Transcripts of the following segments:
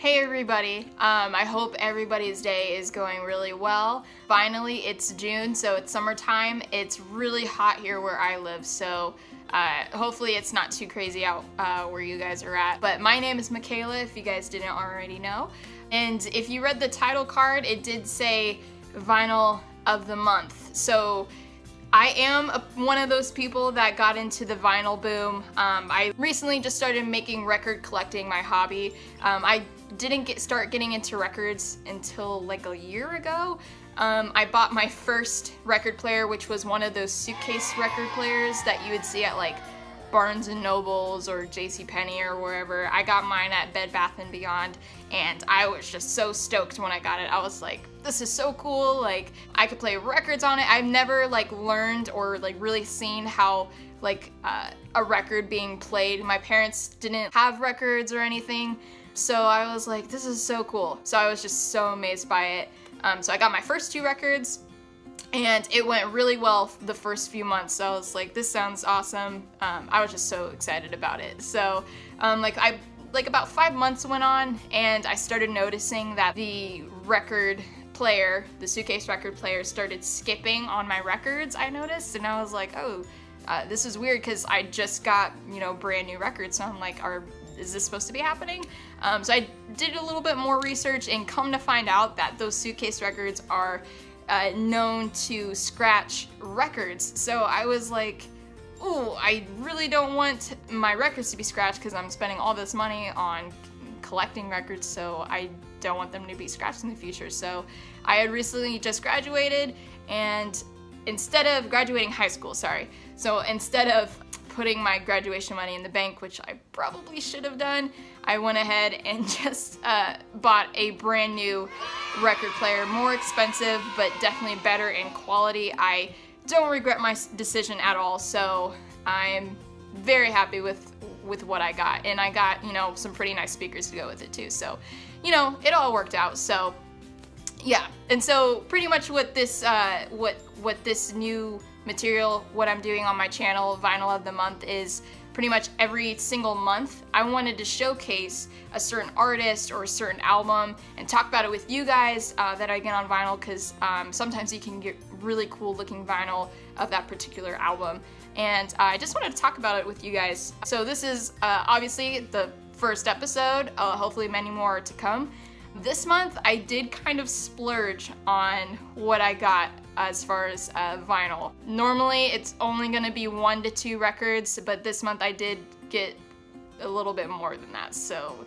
Hey everybody, I hope everybody's day is going really well. Finally, it's June, so it's summertime. It's really hot here where I live, so hopefully it's not too crazy out where you guys are at. But my name is Michaela, if you guys didn't already know. And if you read the title card, it did say Vinyl of the Month. So I am one of those people that got into the vinyl boom. I recently just started making record collecting my hobby. I didn't start getting into records until like a year ago. I bought my first record player, which was one of those suitcase record players that you would see at like Barnes & Nobles or JCPenney or wherever. I got mine at Bed Bath & Beyond, and I was just so stoked when I got it. I was like, this is so cool, like I could play records on it. I've never like learned or like really seen how like a record being played. My parents didn't have records or anything, so I was like, this is so cool. So I was just so amazed by it. So I got my first two records, and it went really well the first few months. So I was like, this sounds awesome. I was just so excited about it. So about 5 months went on, and I started noticing that the record player, the suitcase record player, started skipping on my records, I noticed. And I was like, oh, this is weird, because I just got, brand new records. So I'm like, is this supposed to be happening? So I did a little bit more research, and come to find out that those suitcase records are known to scratch records. So I was like, ooh, I really don't want my records to be scratched, because I'm spending all this money on collecting records, so I don't want them to be scratched in the future. So I had recently just graduated, and instead of graduating high school, so instead of putting my graduation money in the bank, which I probably should have done, I went ahead and just bought a brand new record player, more expensive, but definitely better in quality. I don't regret my decision at all, so I'm very happy with what I got. And I got, some pretty nice speakers to go with it too, so, it all worked out. So yeah, and so pretty much what this new material, what I'm doing on my channel, Vinyl of the Month, is pretty much every single month I wanted to showcase a certain artist or a certain album and talk about it with you guys that I get on vinyl, because sometimes you can get really cool looking vinyl of that particular album, and I just wanted to talk about it with you guys. So this is obviously the first episode, hopefully many more are to come. This month I did kind of splurge on what I got as far as vinyl. Normally it's only gonna be 1 to 2 records, but this month I did get a little bit more than that, so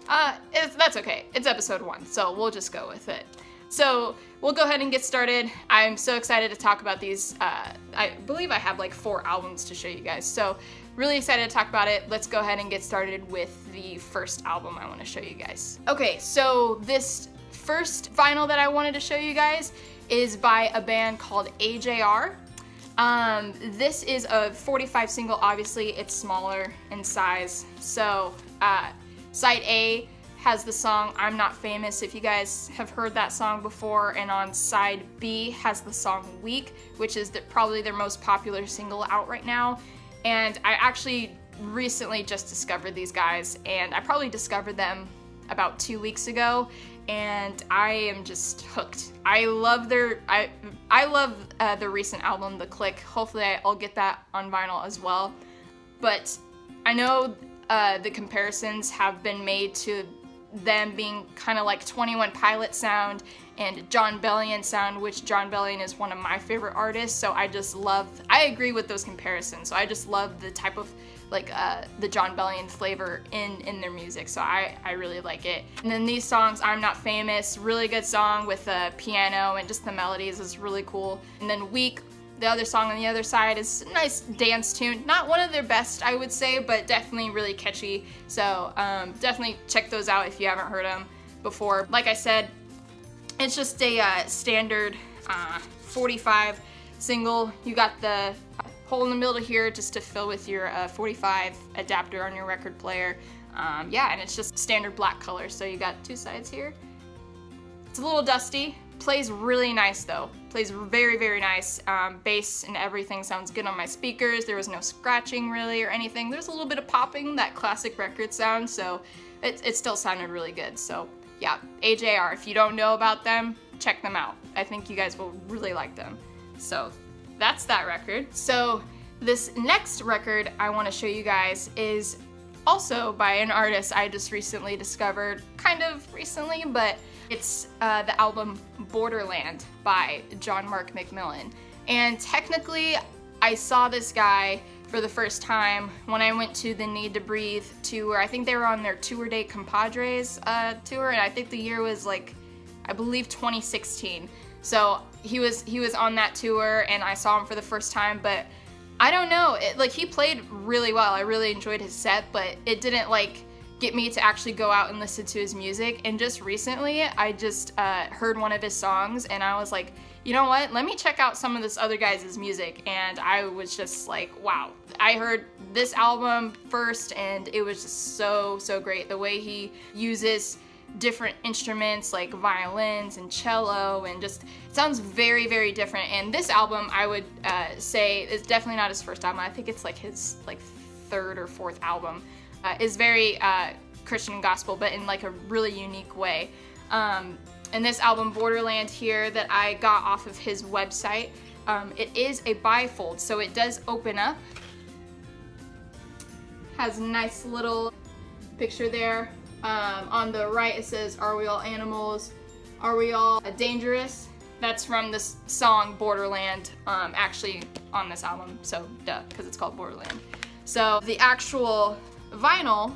that's okay. It's episode 1, so we'll just go with it. So we'll go ahead and get started. I'm so excited to talk about these. I believe I have like 4 albums to show you guys, so really excited to talk about it. Let's go ahead and get started with the first album I want to show you guys. Okay, so this first vinyl that I wanted to show you guys is by a band called AJR. This is a 45 single. Obviously it's smaller in size. So side A has the song I'm Not Famous, if you guys have heard that song before, and on side B has the song Weak, which is probably their most popular single out right now. And I actually recently just discovered these guys, and I probably discovered them about 2 weeks ago, and I am just hooked. I love their recent album, The Click. Hopefully I'll get that on vinyl as well. But I know the comparisons have been made to them being kind of like 21 Pilot sound and Jon Bellion sound, which Jon Bellion is one of my favorite artists, so I agree with those comparisons. So I just love the type of like the Jon Bellion flavor in their music, so I really like it. And then these songs, I'm Not Famous, really good song with the piano, and just the melodies is really cool. And then Weak, the other song on the other side, is a nice dance tune. Not one of their best, I would say, but definitely really catchy. So definitely check those out if you haven't heard them before. Like I said, it's just a standard 45 single. You got the hole in the middle here just to fill with your 45 adapter on your record player. Yeah, and it's just standard black color. So you got 2 sides here. It's a little dusty. Plays really nice though. Plays very, very nice. Bass and everything sounds good on my speakers. There was no scratching really or anything. There's a little bit of popping, that classic record sound, so it still sounded really good. So yeah, AJR, if you don't know about them, check them out. I think you guys will really like them. So that's that record. So this next record I want to show you guys is also by an artist I just recently discovered, kind of recently, but it's the album Borderland by John Mark McMillan. And technically, I saw this guy for the first time when I went to the Needtobreathe tour. I think they were on their Tour de Compadres tour, and I think the year was like, I believe 2016. So he was on that tour, and I saw him for the first time, but I don't know, like he played really well. I really enjoyed his set, but it didn't like get me to actually go out and listen to his music. And just recently, I just heard one of his songs, and I was like, you know what? Let me check out some of this other guy's music. And I was just like, wow. I heard this album first, and it was just so great. The way he uses different instruments like violins and cello, and just it sounds very different. And this album, I would say, is definitely not his first album. I think it's like his like third or fourth album. Is very Christian gospel, but in like a really unique way. And this album Borderland here that I got off of his website, it is a bifold, so it does open up. Has a nice little picture there. On the right it says, "Are we all animals? Are we all dangerous?" That's from this song Borderland, actually on this album, so duh, because it's called Borderland. So the actual vinyl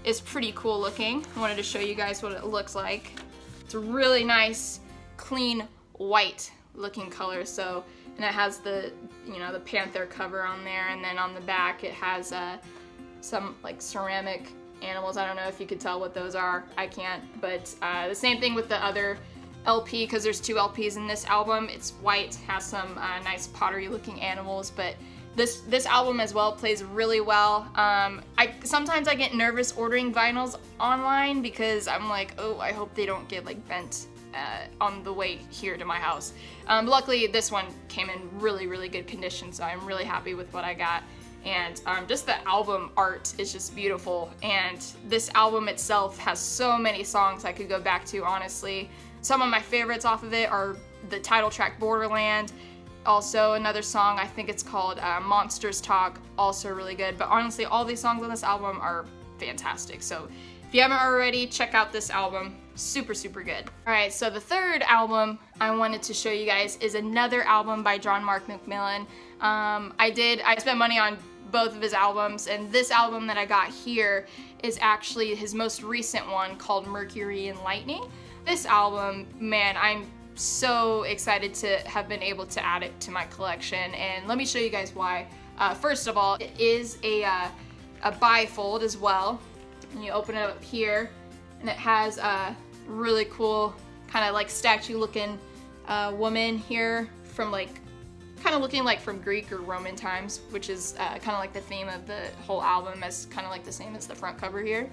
is pretty cool looking. I wanted to show you guys what it looks like. It's a really nice, clean, white looking color. So, and it has the, you know, the panther cover on there, and then on the back it has some like ceramic animals. I don't know if you could tell what those are. I can't. But the same thing with the other LP, because there's two LPs in this album. It's white, has some nice pottery looking animals, but this album as well plays really well. Sometimes I get nervous ordering vinyls online because I'm like, oh, I hope they don't get like bent on the way here to my house. Luckily this one came in really good condition, so I'm really happy with what I got. And just the album art is just beautiful, and this album itself has so many songs I could go back to, honestly. Some of my favorites off of it are the title track Borderland. Also another song, I think it's called Monsters Talk, also really good. But honestly, all these songs on this album are fantastic. So if you haven't already, check out this album. Super good. Alright, so the third album I wanted to show you guys is another album by John Mark McMillan. I spent money on both of his albums, and this album that I got here is actually his most recent one called Mercury Lightning. This album, man, I'm so excited to have been able to add it to my collection, and let me show you guys why. First of all, it is a bifold as well. And you open it up here, and it has a really cool kind of like statue looking woman here from like kind of looking like from Greek or Roman times, which is kind of like the theme of the whole album, as kind of like the same as the front cover here.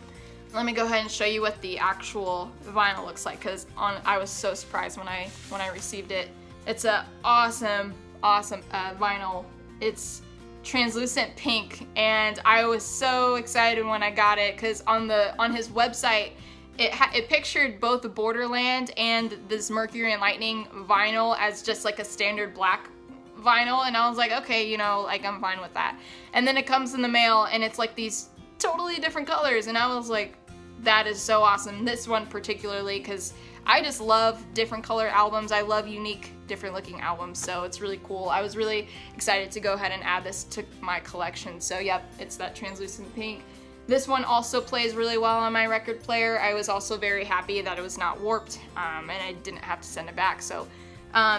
Let me go ahead and show you what the actual vinyl looks like, because I was so surprised when I received it. It's a awesome vinyl. It's translucent pink, and I was so excited when I got it, because on his website it pictured both the Borderland and this Mercury and Lightning vinyl as just like a standard black vinyl, and I was like, okay, you know, like I'm fine with that. And then it comes in the mail, and it's like these totally different colors, and I was like, that is so awesome. This one particularly, because I just love different color albums. I love unique, different looking albums, so it's really cool. I was really excited to go ahead and add this to my collection. So yep, it's that translucent pink. This one also plays really well on my record player. I was also very happy that it was not warped, and I didn't have to send it back. So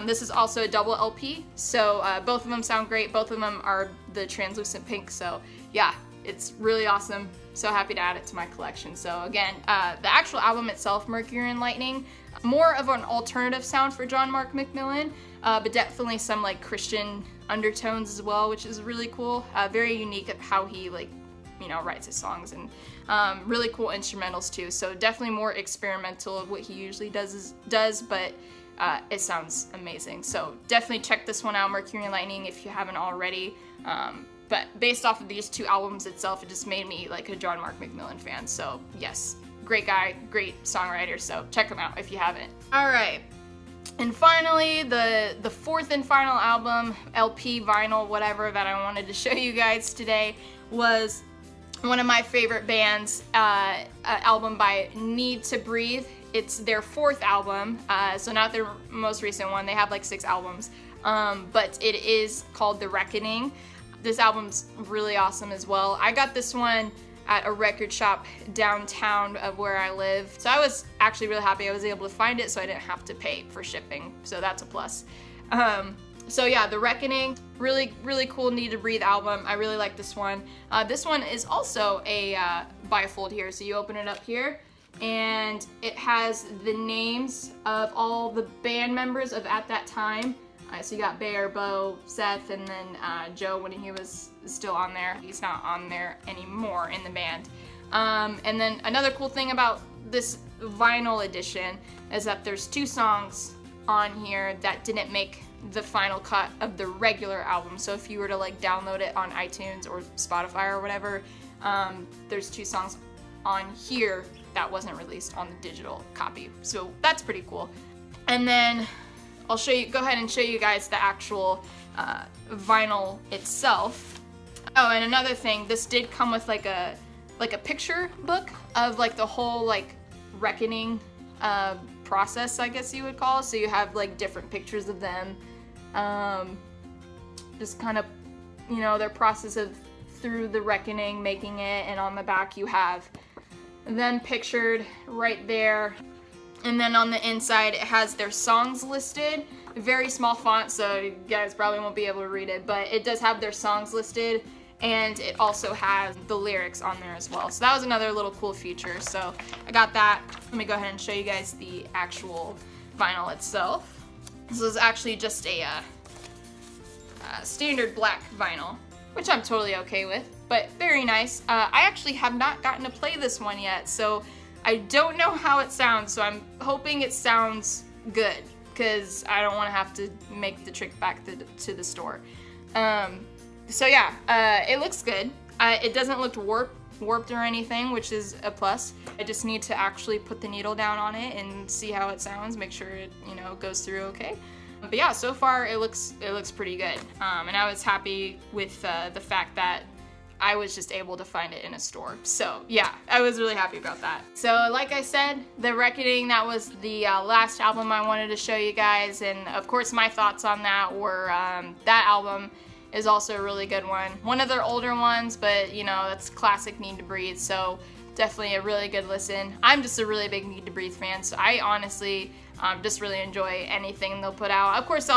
this is also a double LP, so both of them sound great. Both of them are the translucent pink, so yeah, it's really awesome. So happy to add it to my collection. So again, the actual album itself, Mercury and Lightning, more of an alternative sound for John Mark McMillan, but definitely some like Christian undertones as well, which is really cool. Very unique at how he writes his songs, and really cool instrumentals too. So definitely more experimental of what he usually does, but it sounds amazing. So definitely check this one out, Mercury and Lightning, if you haven't already. But based off of these two albums itself, it just made me like a John Mark McMillan fan. So yes, great guy, great songwriter. So check him out if you haven't. All right. And finally, the fourth and final album, LP, vinyl, whatever, that I wanted to show you guys today was one of my favorite bands, album by Needtobreathe. It's their fourth album, so not their most recent one. They have like 6 albums, but it is called The Reckoning. This album's really awesome as well. I got this one at a record shop downtown of where I live. So I was actually really happy I was able to find it so I didn't have to pay for shipping. So that's a plus. So yeah, The Reckoning, really, really cool Needtobreathe album. I really like this one. This one is also a bifold here. So you open it up here and it has the names of all the band members of at that time. So you got Bear, Bo, Seth, and then Joe when he was still on there. He's not on there anymore in the band. And then another cool thing about this vinyl edition is that there's 2 songs on here that didn't make the final cut of the regular album. So if you were to like download it on iTunes or Spotify or whatever, there's 2 songs on here that wasn't released on the digital copy. So that's pretty cool. And then I'll go ahead and show you guys the actual vinyl itself. Oh, and another thing, this did come with like a picture book of like the whole like Reckoning process, I guess you would call it. So you have like different pictures of them, just kind of, you know, their process of through the Reckoning, making it, and on the back you have them pictured right there. And then on the inside, it has their songs listed. Very small font, so you guys probably won't be able to read it, but it does have their songs listed, and it also has the lyrics on there as well. So that was another little cool feature. So I got that. Let me go ahead and show you guys the actual vinyl itself. This is actually just a standard black vinyl, which I'm totally okay with, but very nice. I actually have not gotten to play this one yet, so I don't know how it sounds, so I'm hoping it sounds good, because I don't want to have to make the trip back to the store. So yeah, it looks good. It doesn't look warped or anything, which is a plus. I just need to actually put the needle down on it and see how it sounds, make sure it, you know, goes through okay. But yeah, so far it looks pretty good. And I was happy with the fact that I was just able to find it in a store. So yeah, I was really happy about that. So like I said, The Reckoning, that was the last album I wanted to show you guys. And of course my thoughts on that were that album is also a really good one. One of their older ones, but you know, that's classic Needtobreathe, so definitely a really good listen. I'm just a really big Needtobreathe fan, so I honestly just really enjoy anything they'll put out. Of course,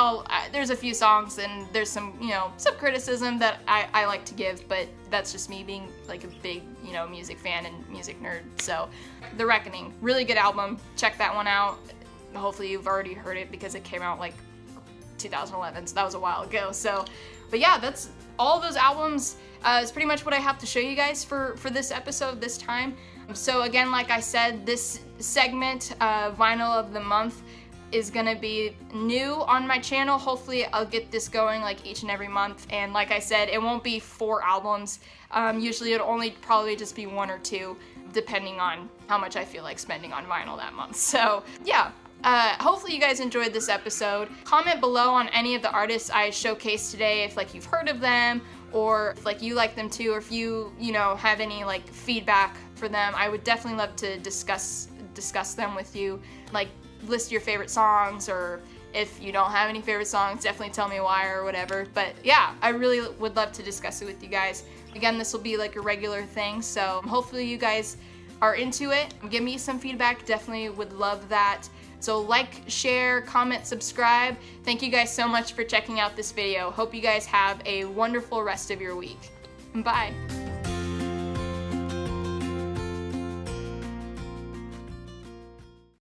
there's a few songs and there's some, you know, some criticism that I like to give, but that's just me being like a big, you know, music fan and music nerd. So The Reckoning, really good album. Check that one out. Hopefully you've already heard it because it came out like 2011, so that was a while ago. So, but yeah, that's all those albums. Is pretty much what I have to show you guys for this episode this time. So again, like I said, this segment, Vinyl of the Month, is gonna be new on my channel. Hopefully I'll get this going like each and every month. And like I said, it won't be 4 albums. Usually it'll only probably just be 1 or 2, depending on how much I feel like spending on vinyl that month. So yeah. Hopefully you guys enjoyed this episode. Comment below on any of the artists I showcased today, if like you've heard of them, or if like you like them too, or if you know, have any like feedback for them. I would definitely love to discuss them with you. Like, list your favorite songs, or if you don't have any favorite songs, definitely tell me why or whatever. But yeah, I really would love to discuss it with you guys. Again, this will be like a regular thing, so hopefully you guys are into it. Give me some feedback, definitely would love that. So like, share, comment, subscribe. Thank you guys so much for checking out this video. Hope you guys have a wonderful rest of your week. Bye.